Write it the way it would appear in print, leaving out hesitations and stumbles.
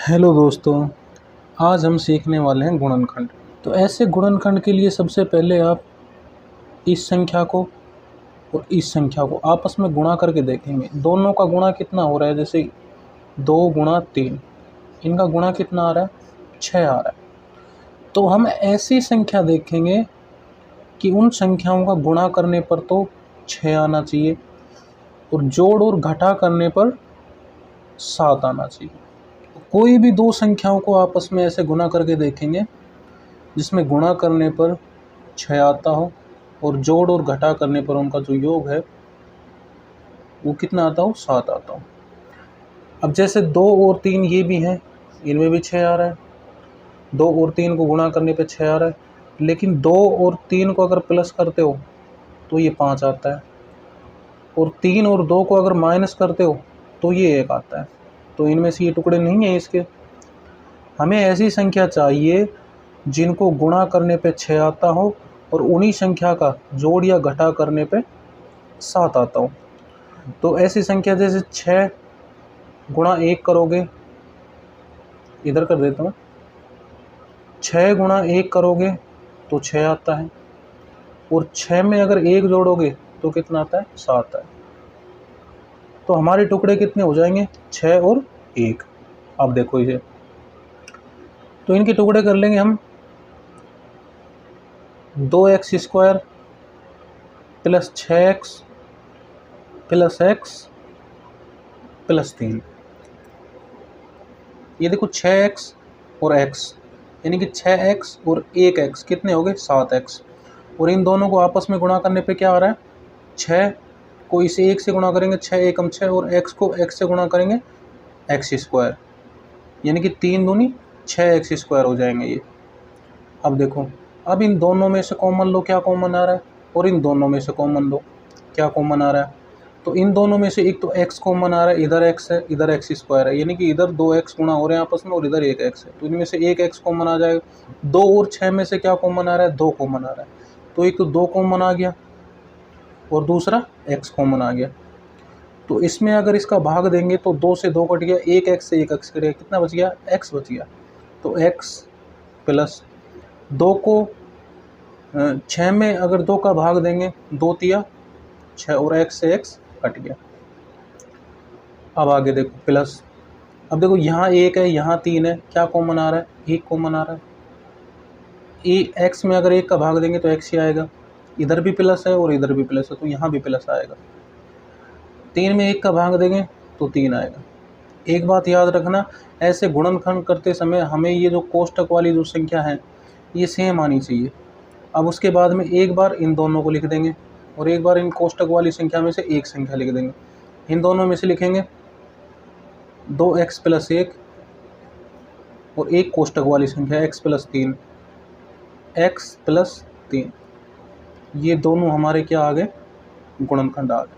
Hello दोस्तों, आज हम सीखने वाले हैं गुणनखंड। तो ऐसे गुणनखंड के लिए सबसे पहले आप इस संख्या को और इस संख्या को आपस में गुणा करके देखेंगे। दोनों का गुणा कितना हो रहा है, जैसे 2 गुणा 3, इनका गुणा कितना आ रहा है, 6 आ रहा है। तो हम ऐसी संख्या देखेंगे कि उन संख्याओं का गुणा करने पर तो 6 आना चाहिए और जोड़ और घटा करने पर 7 आना चाहिए। कोई भी दो संख्याओं को आपस में ऐसे गुणा करके देखेंगे जिसमें गुणा करने पर 6 आता हो और जोड़ और घटा करने पर उनका जो योग है वो कितना आता हो, 7 आता हो। अब जैसे 2 और 3 ये भी हैं, इनमें भी 6 आ रहा है। 2 और 3 को गुणा करने पे 6 आ रहा है, लेकिन 2 और 3 को अगर प्लस करते हो तो ये 5 आता है, और 3 और 2 को अगर माइनस करते हो तो ये 1 आता है। तो इनमें से ये टुकड़े नहीं हैं इसके। हमें ऐसी संख्या चाहिए जिनको गुणा करने पे 6 आता हो और उन्हीं संख्या का जोड़ या घटा करने पे 7 आता हो। तो ऐसी संख्या जैसे 6 गुणा 1 करोगे, इधर कर देता हूँ, 6 गुणा 1 करोगे तो 6 आता है, और 6 में अगर 1 जोड़ोगे तो कितना आता है, 7 है। तो हमारे टुकड़े कितने हो जाएंगे, 6 और 1। अब देखो इसे, तो इनके टुकड़े कर लेंगे हम। 2x² plus 6x plus x plus 3। ये देखो 6x और x, यानी कि 6x और 1x कितने हो गए, 7x। और इन दोनों को आपस में गुणा करने पे क्या आ रहा है, 6 को इसे 1 से गुणा करेंगे, 6 एकम 6, और x को x से गुणा करेंगे, x², यानी कि 3 दूनी 6x² हो जाएंगे ये। अब देखो, अब इन दोनों में से कॉमन लो, क्या कॉमन आ रहा है, और इन दोनों में से कॉमन लो, क्या कॉमन आ रहा है। तो इन दोनों में से एक तो x कॉमन आ रहा है, इधर x है, इधर x² है, यानी कि इधर 2x गुणा हो रहे हैं आपस में, और इधर 1x है, तो इनमें से एक x कॉमन आ जाएगा। 2 और 6 में से क्या कॉमन आ रहा है, 2 कॉमन आ रहा है, तो एक तो 2 कॉमन आ गया और दूसरा x कॉमन आ गया। तो इसमें अगर इसका भाग देंगे तो 2 से 2 कट गया, 1x से 1x कट गया, कितना बच गया, x बच गया। तो x प्लस 2 को 6 में अगर 2 का भाग देंगे, 2 तिया 6, और x से x कट गया। अब आगे देखो प्लस, अब देखो यहाँ 1 है, यहाँ 3 है, क्या कॉमन आ रहा है, 1 कॉमन आ रहा है। x में अगर 1 का भाग देंगे तो x ही आएगा, इधर भी प्लस है और इधर भी प्लस है, तो यहाँ भी प्लस आएगा। 3 में 1 का भाग देंगे तो 3 आएगा। एक बात याद रखना, ऐसे गुणनखंड करते समय हमें ये जो कोष्टक वाली जो संख्या है ये सेम आनी चाहिए। अब उसके बाद में एक बार इन दोनों को लिख देंगे और एक बार इन कोष्टक वाली संख्या में से एक संख्या लिख देंगे। इन दोनों में से लिखेंगे 2x प्लस 1 और एक कोष्टक वाली संख्या x प्लस 3, x प्लस 3। ये दोनों हमारे क्या आ गए, गुणनखंड आ गए।